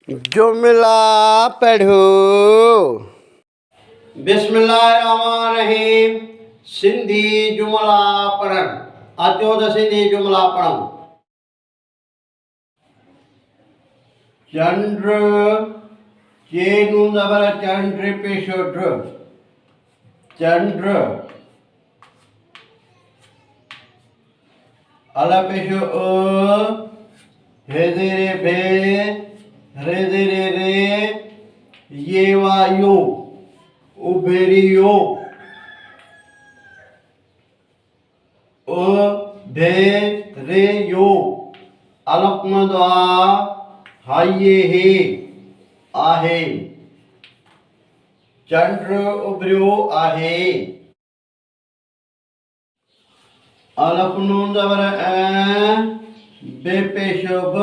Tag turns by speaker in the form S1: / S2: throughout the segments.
S1: जुमला पढ़ो। बिस्मिल्लाहिर्रहमानिर्रहीम। सिंधी जुमला पढ़ण। अचो त सिंधी जुमला पढ़ूं। चंद्र चेनु जबर चंद्र पेशो ड्र। चंद्र अला पेशो हेजेरे भे रेजेरे रे ये वायु उबेरियो भे रे यो अलकमदा हाये हे आहे। चंद्र उभरियो आहे। अलपनु जबर बेपेशो ब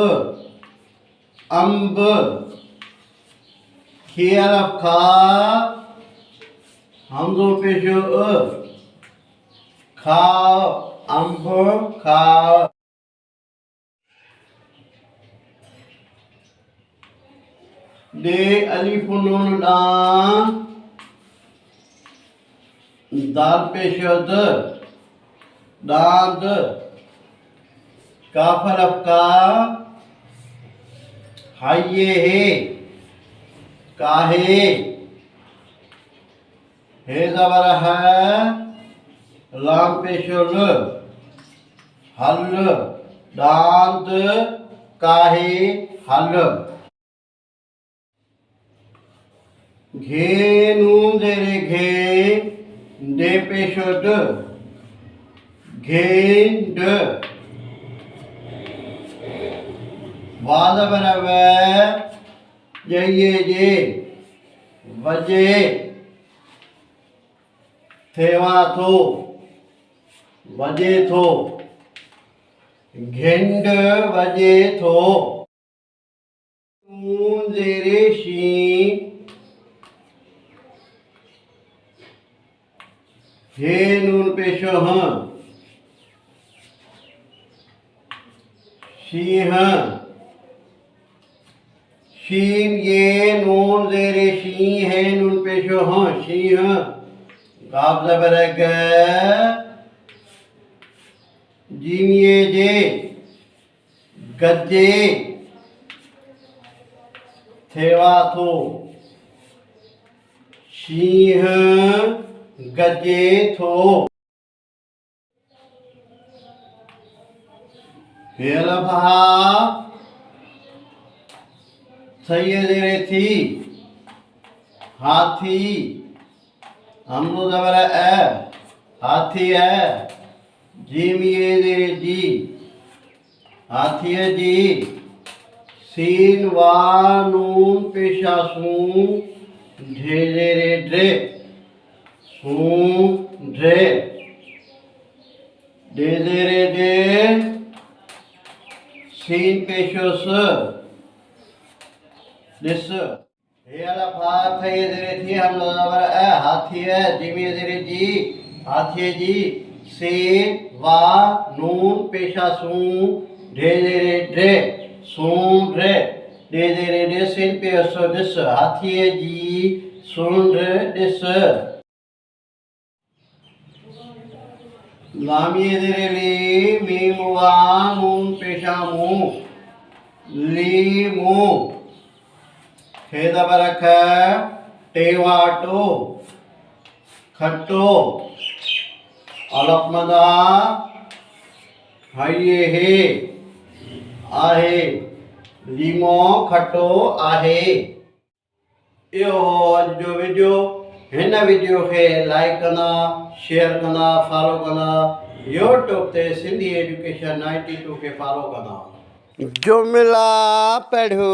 S1: अम्ब खियारफ खा हमजो पेशो खा अम्ब खा। दे अलिफ नून डा दाल पेशो द दाद काफ अलफ का हाये हे काहे। हे जबर है लाम पेशो ल हल दांत काहे हल। घे नून जेरे घे दे पेशो ड घेंड वाद बराबर ये जे वजे थेवा थो वजे थो घेंड वजे थो। नून जेरे शी हे नून पेशो हाँ सिंह शीन ये नून जेरे शी है नून पेशो हाँ सिंह गाफ जबर ग जीम ये जे गज्जे थेवा थो सिंह गज्जे थो। हेलभा सैयदे थी हाथी हमनो जबर है हाथी है जीम ये दे जी हाथी है जी। सीन वा नून पेशा सू ढेरे रे ड्रे सू ड्रे दे दे रे दे सीन पेशो स दिस। हे अला फाथ ये दे थी हम जबर है हाथी है जिमी दे जी हाथी है जी। सीन वा नून पेशा सू ढे दे रे ड्रे सू ड्रे दे दे रे दे सीन पेशो दिस हाथी है जी सुन ड्रे दिस। लामिये दे ली मीम वा नून पेशा मु ली मु। हे दबरख टेवाटो खट्टो अलपमदा हाये हे आहे लीमो खट्टो आहे। यो अज जो वीडियो हिन वीडियो के लाइक करना शेयर करना फॉलो करना यूट्यूब ते सिंधी एजुकेशन 92 के फॉलो करना। जुमला पढ़ो।